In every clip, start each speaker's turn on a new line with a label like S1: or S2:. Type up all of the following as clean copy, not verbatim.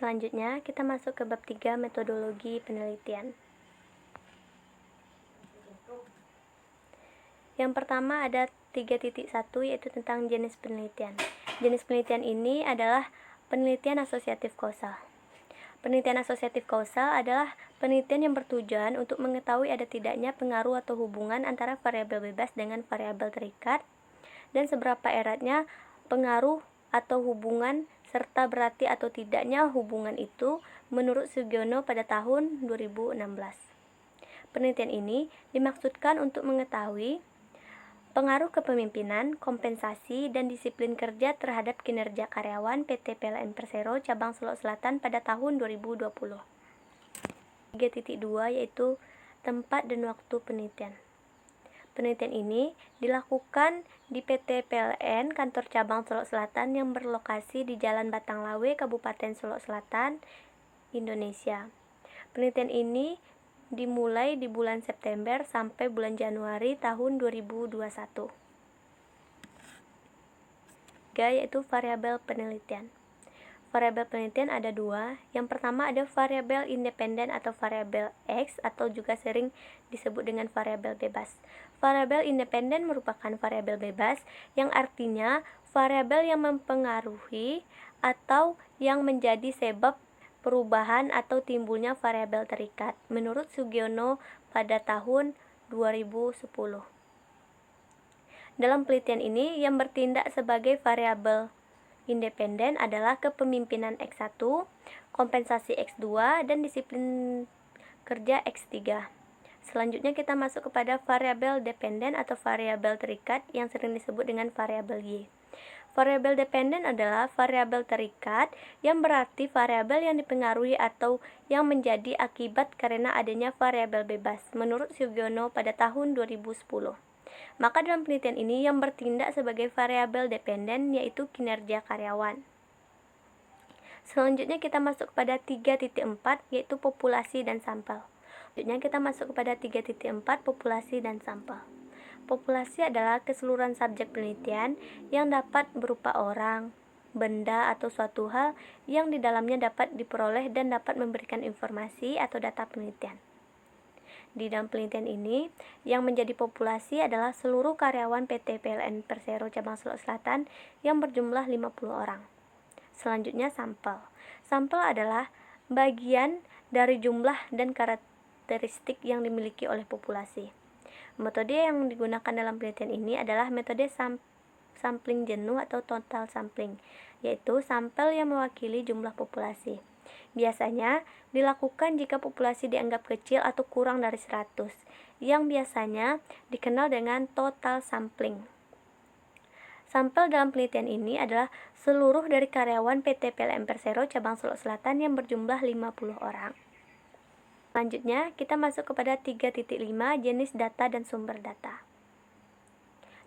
S1: Selanjutnya, kita masuk ke bab 3 metodologi penelitian. Yang pertama ada 3.1 yaitu tentang jenis penelitian. Jenis penelitian ini adalah penelitian asosiatif kausal. Penelitian asosiatif kausal adalah penelitian yang bertujuan untuk mengetahui ada tidaknya pengaruh atau hubungan antara variabel bebas dengan variabel terikat dan seberapa eratnya pengaruh atau hubungan serta berarti atau tidaknya hubungan itu menurut Sugiono pada tahun 2016. Penelitian ini dimaksudkan untuk mengetahui pengaruh kepemimpinan, kompensasi, dan disiplin kerja terhadap kinerja karyawan PT PLN Persero Cabang Solok Selatan pada tahun 2020. 3.2 yaitu tempat dan waktu penelitian. Penelitian ini dilakukan di PT PLN Kantor Cabang Solok Selatan yang berlokasi di Jalan Batang Lawe, Kabupaten Solok Selatan, Indonesia. Penelitian ini dimulai di bulan September sampai bulan Januari tahun 2021. Yaitu variabel penelitian. Variabel penelitian ada dua. Yang pertama ada variabel independen atau variabel X atau juga sering disebut dengan variabel bebas. Variabel independen merupakan variabel bebas yang artinya variabel yang mempengaruhi atau yang menjadi sebab perubahan atau timbulnya variabel terikat menurut Sugiono pada tahun 2010. Dalam penelitian ini yang bertindak sebagai variabel independen adalah kepemimpinan X1, kompensasi X2, dan disiplin kerja X3. Selanjutnya kita masuk kepada variabel dependen atau variabel terikat yang sering disebut dengan variabel Y. Variabel dependen adalah variabel terikat yang berarti variabel yang dipengaruhi atau yang menjadi akibat karena adanya variabel bebas menurut Sugiono pada tahun 2010. Maka dalam penelitian ini yang bertindak sebagai variabel dependen yaitu kinerja karyawan. Selanjutnya kita masuk kepada 3.4 yaitu populasi dan sampel. Selanjutnya kita masuk kepada 3.4 populasi dan sampel. Populasi adalah keseluruhan subjek penelitian yang dapat berupa orang, benda atau suatu hal yang di dalamnya dapat diperoleh dan dapat memberikan informasi atau data penelitian. Di dalam penelitian ini, yang menjadi populasi adalah seluruh karyawan PT PLN Persero Cabang Solok Selatan yang berjumlah 50 orang. Selanjutnya sampel. Sampel adalah bagian dari jumlah dan karakteristik yang dimiliki oleh populasi. Metode yang digunakan dalam penelitian ini adalah metode sampling jenuh atau total sampling, yaitu sampel yang mewakili jumlah populasi. Biasanya dilakukan jika populasi dianggap kecil atau kurang dari 100, yang biasanya dikenal dengan total sampling. Sampel dalam penelitian ini adalah seluruh dari karyawan PT PLN Persero Cabang Solok Selatan yang berjumlah 50 orang. Selanjutnya, kita masuk kepada 3.5 jenis data dan sumber data.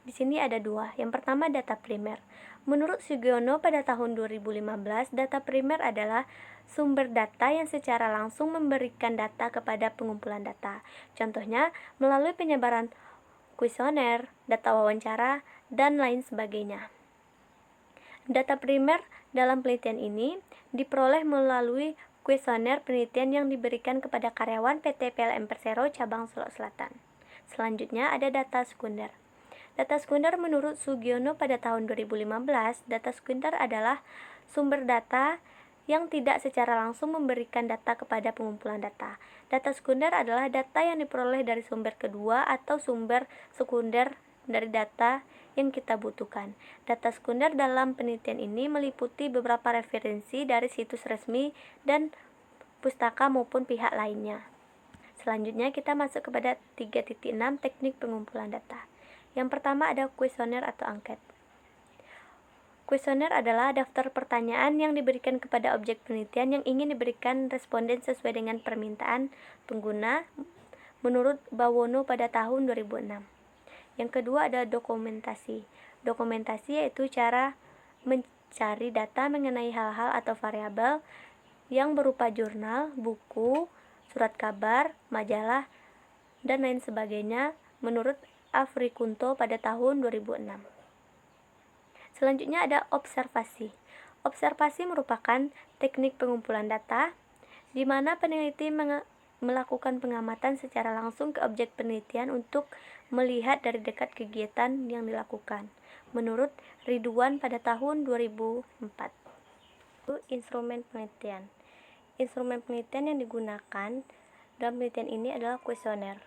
S1: Di sini ada dua. Yang pertama data primer. Menurut Sugiono pada tahun 2015, data primer adalah sumber data yang secara langsung memberikan data kepada pengumpulan data. Contohnya melalui penyebaran kuesioner, data wawancara, dan lain sebagainya. Data primer dalam penelitian ini diperoleh melalui kuesioner penelitian yang diberikan kepada karyawan PT PLN Persero Cabang Solok Selatan. Selanjutnya ada data sekunder. Data sekunder menurut Sugiono pada tahun 2015, data sekunder adalah sumber data yang tidak secara langsung memberikan data kepada pengumpulan data. Data sekunder adalah data yang diperoleh dari sumber kedua atau sumber sekunder dari data yang kita butuhkan. Data sekunder dalam penelitian ini meliputi beberapa referensi dari situs resmi dan pustaka maupun pihak lainnya. Selanjutnya kita masuk kepada 3.6 teknik pengumpulan data. Yang pertama ada kuesioner atau angket. Kuesioner adalah daftar pertanyaan yang diberikan kepada objek penelitian yang ingin diberikan responden sesuai dengan permintaan pengguna menurut Bawono pada tahun 2006. Yang kedua ada dokumentasi. Dokumentasi yaitu cara mencari data mengenai hal-hal atau variabel yang berupa jurnal, buku, surat kabar, majalah, dan lain sebagainya menurut Afrikunto pada tahun 2006. Selanjutnya ada observasi. Observasi merupakan Teknik pengumpulan data, di mana peneliti melakukan pengamatan secara langsung ke objek penelitian untuk melihat dari dekat kegiatan yang dilakukan. Menurut Ridwan pada tahun 2004. Instrumen penelitian. Instrumen penelitian yang digunakan dalam penelitian ini adalah kuesioner.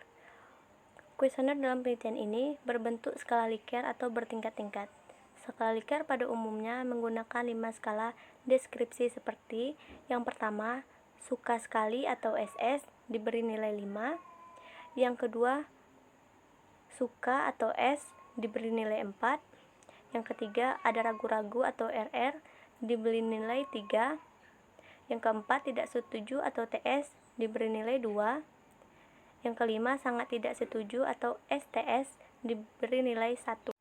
S1: Kuesioner dalam penelitian ini berbentuk skala Likert atau bertingkat-tingkat. Skala Likert pada umumnya menggunakan 5 skala deskripsi seperti yang pertama, suka sekali atau SS diberi nilai 5. Yang kedua, suka atau S diberi nilai 4. Yang ketiga, ada ragu-ragu atau RR diberi nilai 3. Yang keempat, tidak setuju atau TS diberi nilai 2. Yang kelima, sangat tidak setuju atau STS diberi nilai 1.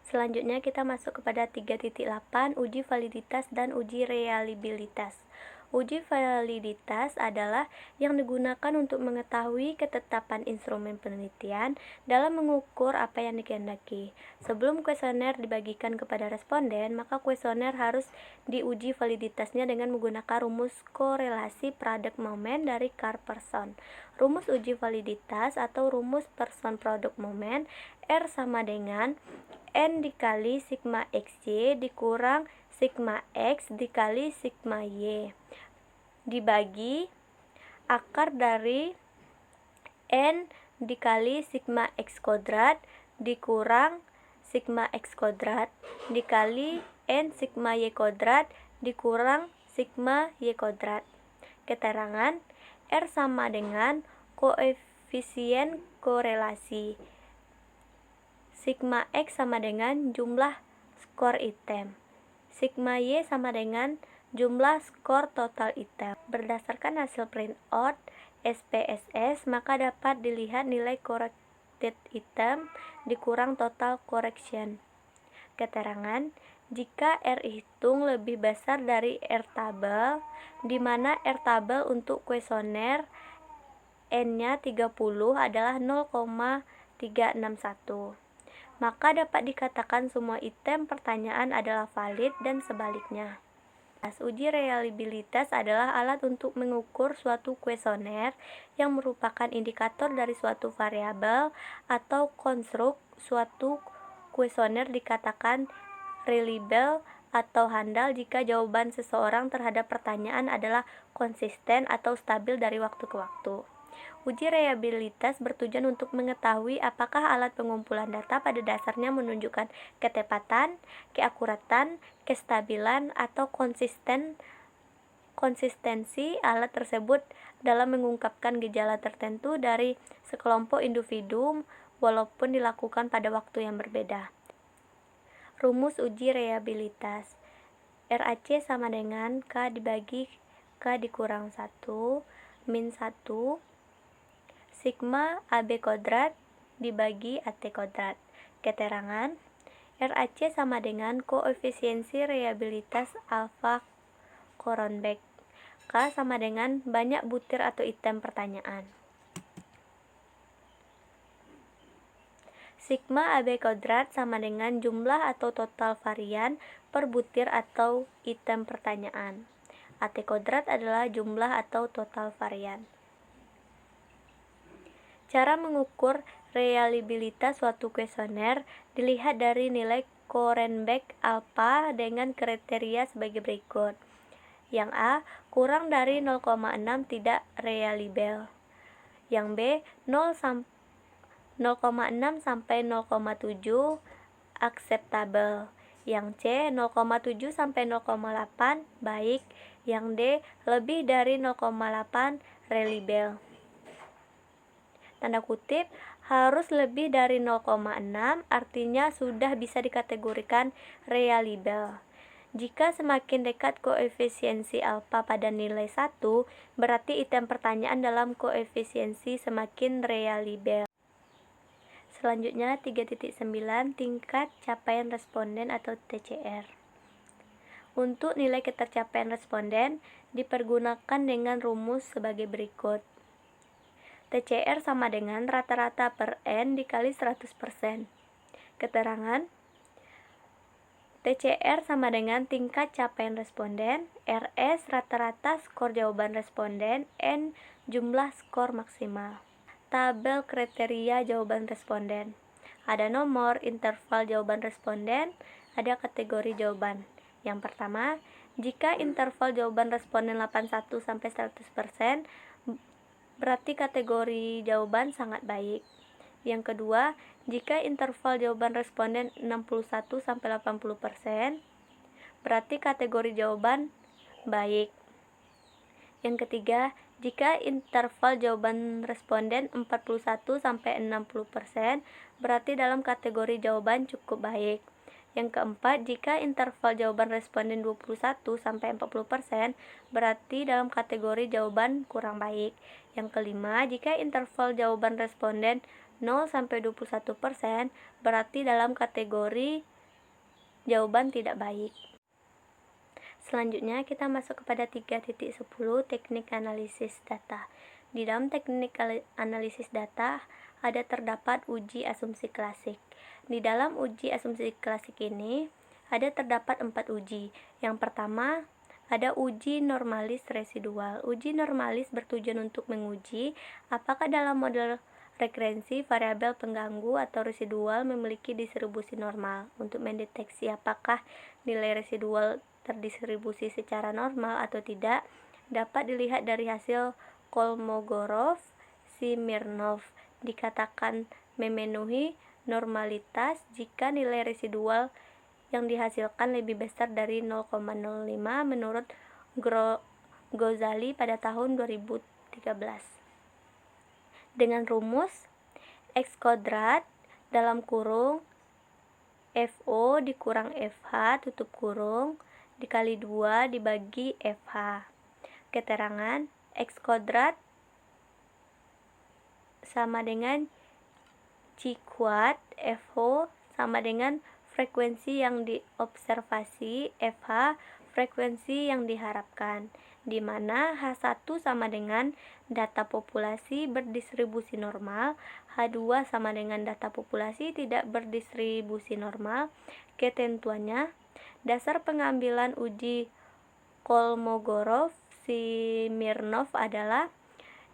S1: Selanjutnya kita masuk kepada 3.8, uji validitas dan uji reliabilitas. Uji validitas adalah yang digunakan untuk mengetahui ketetapan instrumen penelitian dalam mengukur apa yang dikehendaki. Sebelum kuesioner dibagikan kepada responden, maka kuesioner harus diuji validitasnya dengan menggunakan rumus korelasi product moment dari Carl-Pearson. Rumus uji validitas atau rumus Pearson product moment R sama dengan N dikali sigma XY dikurang sigma X dikali sigma Y dibagi akar dari N dikali sigma X kuadrat dikurang sigma X kuadrat dikali N sigma Y kuadrat dikurang sigma Y kuadrat. Keterangan R sama dengan koefisien korelasi. Sigma X sama dengan jumlah skor item. Sigma Y sama dengan jumlah skor total item. Berdasarkan hasil printout SPSS, maka dapat dilihat nilai corrected item dikurang total correction. Keterangan, jika R hitung lebih besar dari R tabel, di mana R tabel untuk kuesioner N-nya 30 adalah 0,361. Maka dapat dikatakan semua item pertanyaan adalah valid dan sebaliknya. Uji reliabilitas adalah alat untuk mengukur suatu kuesioner yang merupakan indikator dari suatu variabel atau konstruk. Suatu kuesioner dikatakan reliable atau handal jika jawaban seseorang terhadap pertanyaan adalah konsisten atau stabil dari waktu ke waktu. Uji reliabilitas bertujuan untuk mengetahui apakah alat pengumpulan data pada dasarnya menunjukkan ketepatan, keakuratan, kestabilan, atau konsistensi alat tersebut dalam mengungkapkan gejala tertentu dari sekelompok individu walaupun dilakukan pada waktu yang berbeda. Rumus uji reliabilitas. RAC sama dengan K dibagi K dikurang 1 min 1 sigma AB kuadrat dibagi AT kuadrat. Keterangan, RAC sama dengan koefisiensi reliabilitas alfa Cronbach. K sama dengan banyak butir atau item pertanyaan. Sigma AB kuadrat sama dengan jumlah atau total varian per butir atau item pertanyaan. AT kuadrat adalah jumlah atau total varian. Cara mengukur reliabilitas suatu kuesioner dilihat dari nilai Cronbach alpha dengan kriteria sebagai berikut. Yang A, kurang dari 0,6 tidak reliable. Yang B, 0,6 sampai 0,7 acceptable. Yang C, 0,7 sampai 0,8 baik. Yang D, lebih dari 0,8 reliable. Tanda kutip, harus lebih dari 0,6 artinya sudah bisa dikategorikan reliable. Jika semakin dekat koefisiensi alfa pada nilai 1, berarti item pertanyaan dalam koefisiensi semakin reliable. Selanjutnya 3.9 tingkat capaian responden atau TCR. Untuk nilai ketercapaian responden dipergunakan dengan rumus sebagai berikut. TCR sama dengan rata-rata per N dikali 100%. Keterangan, TCR sama dengan tingkat capaian responden, RS rata-rata skor jawaban responden, N jumlah skor maksimal. Tabel kriteria jawaban responden. Ada nomor interval jawaban responden, ada kategori jawaban. Yang pertama, jika interval jawaban responden 81 sampai 100%, berarti kategori jawaban sangat baik. Yang kedua, jika interval jawaban responden 61 sampai 80%, berarti kategori jawaban baik. Yang ketiga, jika interval jawaban responden 41 sampai 60%, berarti dalam kategori jawaban cukup baik. Yang keempat, jika interval jawaban responden 21 sampai 40%, berarti dalam kategori jawaban kurang baik. Yang kelima, jika interval jawaban responden 0 sampai 21%, berarti dalam kategori jawaban tidak baik. Selanjutnya kita masuk kepada 3.10 teknik analisis data. Di dalam teknik analisis data ada terdapat uji asumsi klasik. Di dalam uji asumsi klasik ini ada terdapat 4 uji. Yang pertama ada uji normalis residual. Uji normalis bertujuan untuk menguji apakah dalam model regresi variabel pengganggu atau residual memiliki distribusi normal. Untuk mendeteksi apakah nilai residual terdistribusi secara normal atau tidak, dapat dilihat dari hasil Kolmogorov-Smirnov. Dikatakan memenuhi normalitas jika nilai residual yang dihasilkan lebih besar dari 0,05 menurut Ghazali pada tahun 2013. Dengan rumus X kuadrat dalam kurung FO dikurang FH tutup kurung dikali 2 dibagi FH. Keterangan X kuadrat sama dengan C kuad, FO sama dengan frekuensi yang diobservasi, FH frekuensi yang diharapkan, di mana H1 sama dengan data populasi berdistribusi normal, H2 sama dengan data populasi tidak berdistribusi normal. Ketentuannya, dasar pengambilan uji Kolmogorov-Smirnov adalah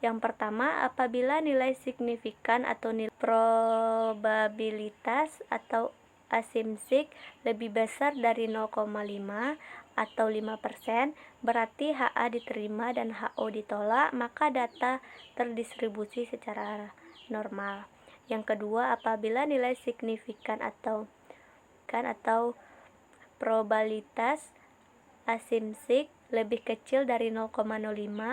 S1: yang pertama, apabila nilai signifikan atau nilai probabilitas atau asimsik lebih besar dari 0,5 atau 5%, berarti HA diterima dan HO ditolak, maka data terdistribusi secara normal. Yang kedua, apabila nilai signifikan atau probabilitas asimsik lebih kecil dari 0,05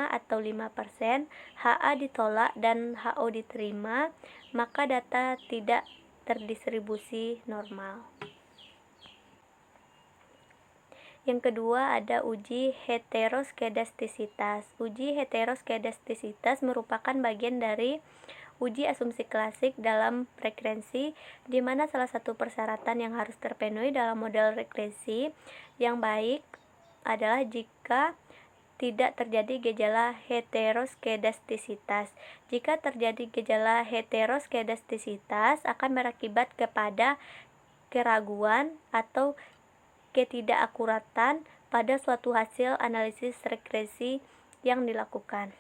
S1: atau 5%, HA ditolak dan HO diterima, maka data tidak terdistribusi normal. Yang kedua ada uji heteroskedastisitas. Uji heteroskedastisitas merupakan bagian dari uji asumsi klasik dalam regresi, di mana salah satu persyaratan yang harus terpenuhi dalam model regresi yang baik adalah jika tidak terjadi gejala heteroskedastisitas. Jika terjadi gejala heteroskedastisitas akan berakibat kepada keraguan atau ketidakakuratan pada suatu hasil analisis regresi yang dilakukan.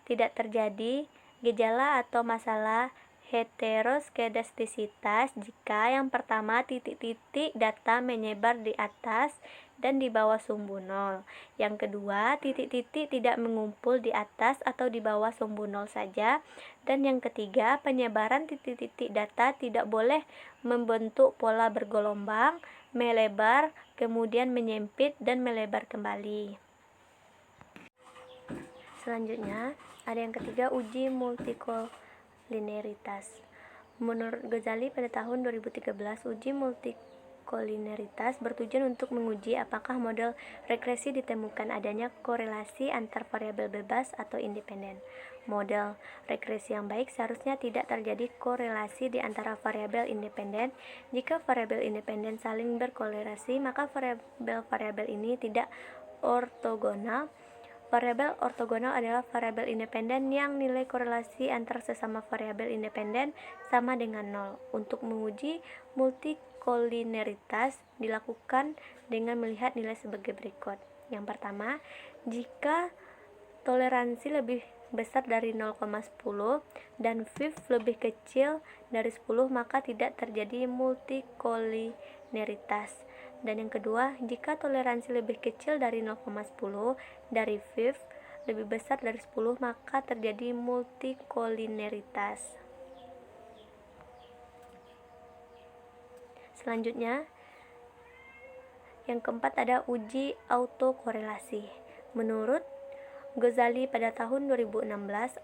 S1: Tidak terjadi gejala atau masalah heteroskedastisitas jika yang pertama titik-titik data menyebar di atas dan di bawah sumbu nol. Yang kedua, titik-titik tidak mengumpul di atas atau di bawah sumbu nol saja. Dan yang ketiga, penyebaran titik-titik data tidak boleh membentuk pola bergelombang, melebar, kemudian menyempit dan melebar kembali. Selanjutnya, ada yang ketiga, uji multikolineritas. Menurut Ghazali pada tahun 2013, uji multikolineritas bertujuan untuk menguji apakah model regresi ditemukan adanya korelasi antar variabel bebas atau independen. Model regresi yang baik seharusnya tidak terjadi korelasi di antara variabel independen. Jika variabel independen saling berkorelasi, maka variabel-variabel ini tidak ortogonal. Variabel ortogonal adalah variabel independen yang nilai korelasi antar sesama variabel independen sama dengan 0. Untuk menguji multikolineritas multikolineritas dilakukan dengan melihat nilai sebagai berikut. Yang pertama, jika toleransi lebih besar dari 0,10 dan VIF lebih kecil dari 10, maka tidak terjadi multikolineritas. Dan yang kedua, jika toleransi lebih kecil dari 0,10 dari VIF lebih besar dari 10, maka terjadi multikolineritas. Selanjutnya, yang keempat ada uji autokorelasi. Menurut Ghazali pada tahun 2016,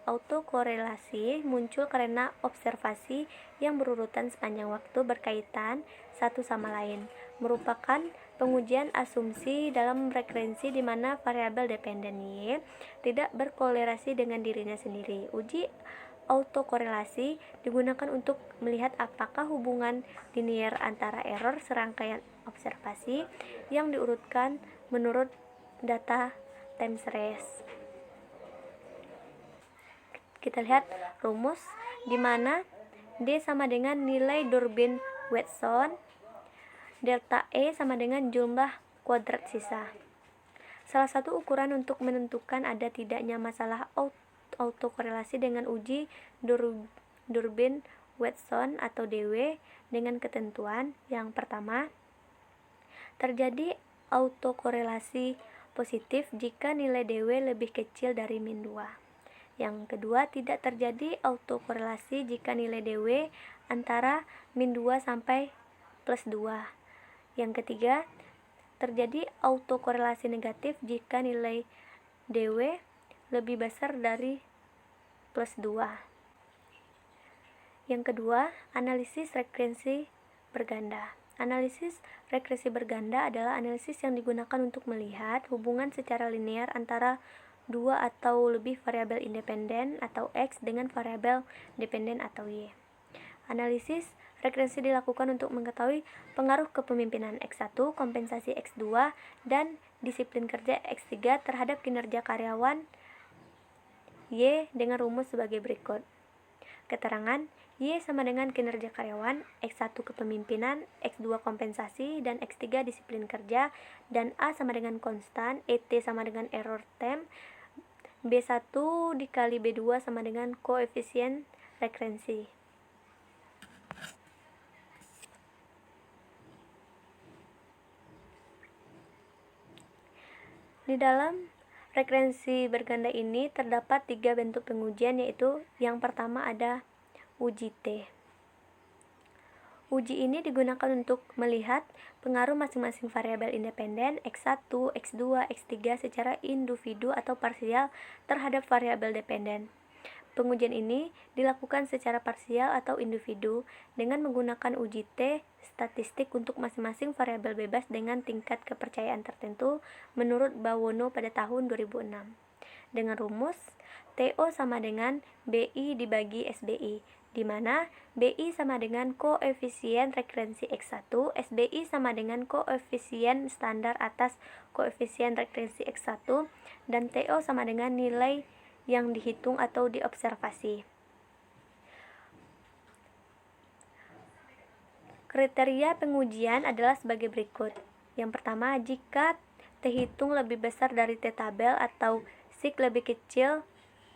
S1: autokorelasi muncul karena observasi yang berurutan sepanjang waktu berkaitan satu sama lain, merupakan pengujian asumsi dalam frekuensi di mana variabel dependen Y tidak berkorelasi dengan dirinya sendiri. Uji autokorelasi digunakan untuk melihat apakah hubungan linier antara error serangkaian observasi yang diurutkan menurut data time series. Kita lihat rumus di mana D sama dengan nilai Durbin-Watson, delta E sama dengan jumlah kuadrat sisa. Salah satu ukuran untuk menentukan ada tidaknya masalah autokorelasi dengan uji Durbin-Watson atau DW dengan ketentuan. Yang pertama, terjadi autokorelasi positif jika nilai DW lebih kecil dari min 2. Yang kedua, tidak terjadi autokorelasi jika nilai DW antara min 2 sampai plus 2. Yang ketiga, terjadi autokorelasi negatif jika nilai DW lebih besar dari plus 2. Yang kedua, analisis regresi berganda. Analisis regresi berganda adalah analisis yang digunakan untuk melihat hubungan secara linear antara dua atau lebih variabel independen atau X dengan variabel dependen atau Y. Analisis regresi dilakukan untuk mengetahui pengaruh kepemimpinan X1, kompensasi X2, dan disiplin kerja X3 terhadap kinerja karyawan Y dengan rumus sebagai berikut. Keterangan Y sama dengan kinerja karyawan, X1 kepemimpinan, X2 kompensasi, dan X3 disiplin kerja, dan A sama dengan konstan, ET sama dengan error time, B1 dikali B2 sama dengan koefisien regresi. Di dalam regresi berganda ini terdapat 3 bentuk pengujian, yaitu yang pertama ada uji T. Uji ini digunakan untuk melihat pengaruh masing-masing variabel independen X1, X2, X3 secara individu atau parsial terhadap variabel dependen. Pengujian ini dilakukan secara parsial atau individu dengan menggunakan uji T statistik untuk masing-masing variabel bebas dengan tingkat kepercayaan tertentu menurut Bawono pada tahun 2006. Dengan rumus TO sama dengan BI dibagi SBI, di mana BI sama dengan koefisien regresi X1, SBI sama dengan koefisien standar atas koefisien regresi X1, dan TO sama dengan nilai yang dihitung atau diobservasi. Kriteria pengujian adalah sebagai berikut. Yang pertama, jika T hitung lebih besar dari T tabel atau SIG lebih kecil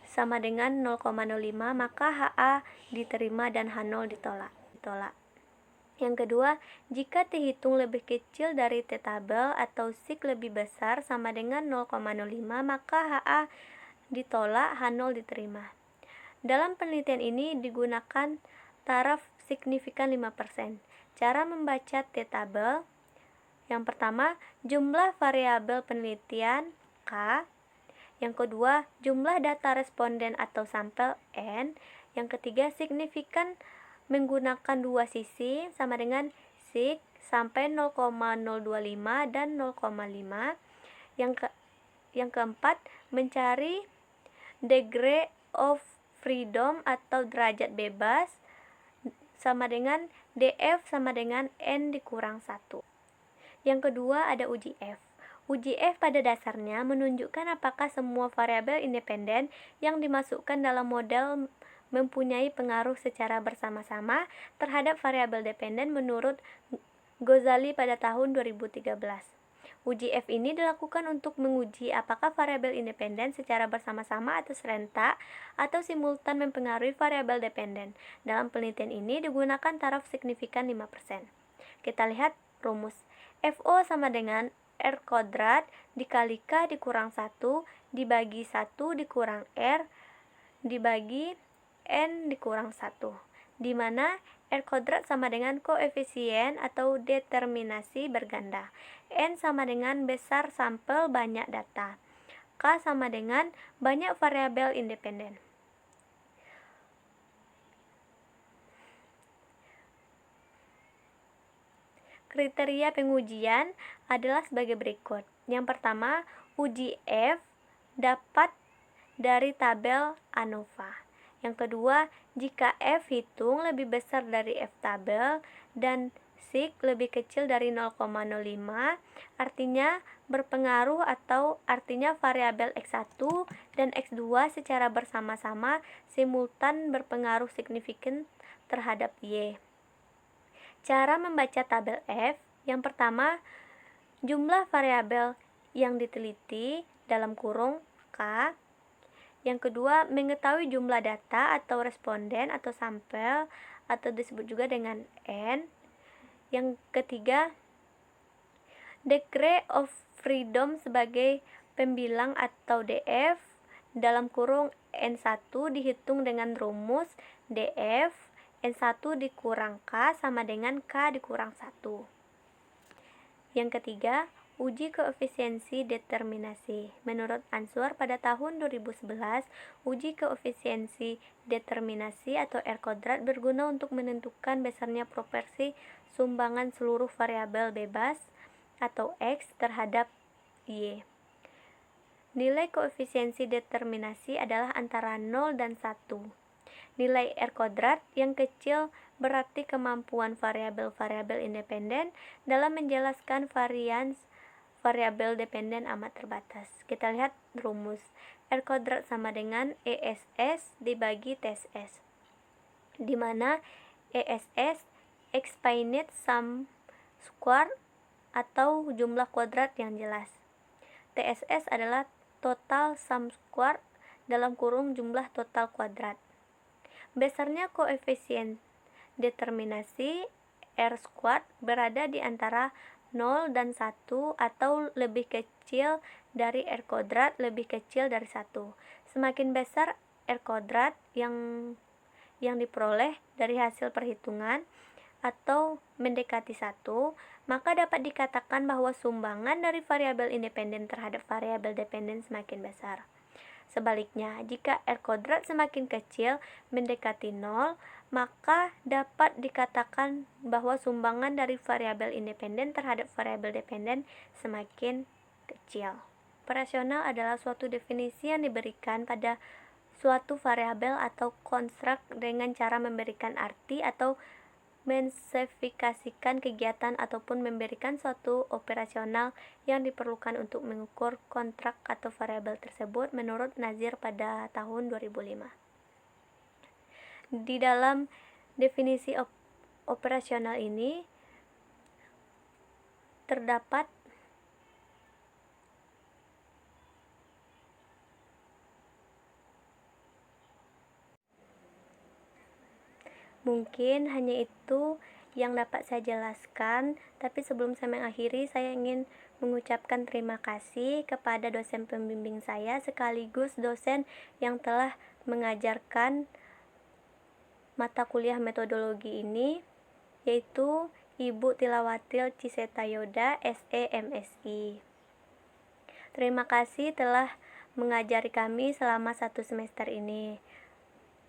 S1: sama dengan 0,05, maka HA diterima dan H0 ditolak. Yang kedua, jika T hitung lebih kecil dari T tabel atau SIG lebih besar sama dengan 0,05, maka HA ditolak, H0 diterima. Dalam penelitian ini digunakan taraf signifikan 5%. Cara membaca T tabel: yang pertama, jumlah variabel penelitian K. Yang kedua, jumlah data responden atau sampel N. Yang ketiga, signifikan menggunakan dua sisi sama dengan SIG sampai 0,025 dan 0,5. Yang keempat, mencari degree of freedom atau derajat bebas sama dengan DF sama dengan N dikurang 1. Yang kedua ada uji F. Uji F pada dasarnya menunjukkan apakah semua variabel independen yang dimasukkan dalam model mempunyai pengaruh secara bersama-sama terhadap variabel dependen menurut Ghazali pada tahun 2013. Uji F ini dilakukan untuk menguji apakah variabel independen secara bersama-sama atau serentak atau simultan mempengaruhi variabel dependen. Dalam penelitian ini digunakan taraf signifikan 5%. Kita lihat rumus. FO sama dengan R kuadrat dikali K dikurang 1 dibagi 1 dikurang R dibagi N dikurang 1, di mana R kuadrat sama dengan koefisien atau determinasi berganda, N sama dengan besar sampel banyak data, K sama dengan banyak variabel independen. Kriteria pengujian adalah sebagai berikut. Yang pertama, uji F dapat dari tabel ANOVA. Yang kedua, jika F hitung lebih besar dari F tabel dan SIG lebih kecil dari 0,05, artinya berpengaruh atau artinya variabel X1 dan X2 secara bersama-sama simultan berpengaruh signifikan terhadap Y. Cara membaca tabel F, yang pertama, jumlah variabel yang diteliti dalam kurung K. Yang kedua, mengetahui jumlah data atau responden atau sampel atau disebut juga dengan N. Yang ketiga, degree of freedom sebagai pembilang atau DF dalam kurung N1 dihitung dengan rumus DF N1 dikurang K sama dengan K dikurang 1. Yang ketiga, uji koefisiensi determinasi. Menurut Answer pada tahun 2011, uji koefisiensi determinasi atau R kuadrat berguna untuk menentukan besarnya proporsi sumbangan seluruh variabel bebas atau X terhadap Y. Nilai koefisiensi determinasi adalah antara 0 dan 1. Nilai R kuadrat yang kecil berarti kemampuan variabel-variabel independen dalam menjelaskan varians variabel dependen amat terbatas. Kita lihat rumus. R kuadrat sama dengan ESS dibagi TSS, di mana ESS exponent sum square atau jumlah kuadrat yang jelas. TSS adalah total sum square dalam kurung jumlah total kuadrat. Besarnya koefisien determinasi R squared berada di antara 0 dan 1 atau lebih kecil dari R kuadrat lebih kecil dari 1. Semakin besar R kuadrat yang diperoleh dari hasil perhitungan atau mendekati 1, maka dapat dikatakan bahwa sumbangan dari variabel independen terhadap variabel dependen semakin besar. Sebaliknya, jika R kuadrat semakin kecil mendekati 0, maka dapat dikatakan bahwa sumbangan dari variabel independen terhadap variabel dependen semakin kecil. Operasional adalah suatu definisi yang diberikan pada suatu variabel atau konstruk dengan cara memberikan arti atau menspesifikasikan kegiatan ataupun memberikan suatu operasional yang diperlukan untuk mengukur kontrak atau variabel tersebut menurut Nazir pada tahun 2005. Di dalam definisi operasional ini terdapat mungkin hanya itu yang dapat saya jelaskan, tapi sebelum saya mengakhiri, saya ingin mengucapkan terima kasih kepada dosen pembimbing saya sekaligus dosen yang telah mengajarkan mata kuliah metodologi ini, yaitu Ibu Tilawatil Cisetayoda, SE MSI. Terima kasih telah mengajari kami selama 1 semester ini.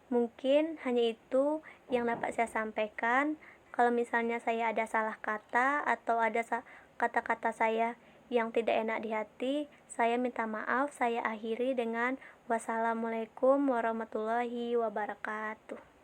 S1: Mungkin hanya itu yang dapat saya sampaikan. Kalau misalnya saya ada salah kata atau ada kata-kata saya yang tidak enak di hati, saya minta maaf. Saya akhiri dengan wassalamualaikum warahmatullahi wabarakatuh.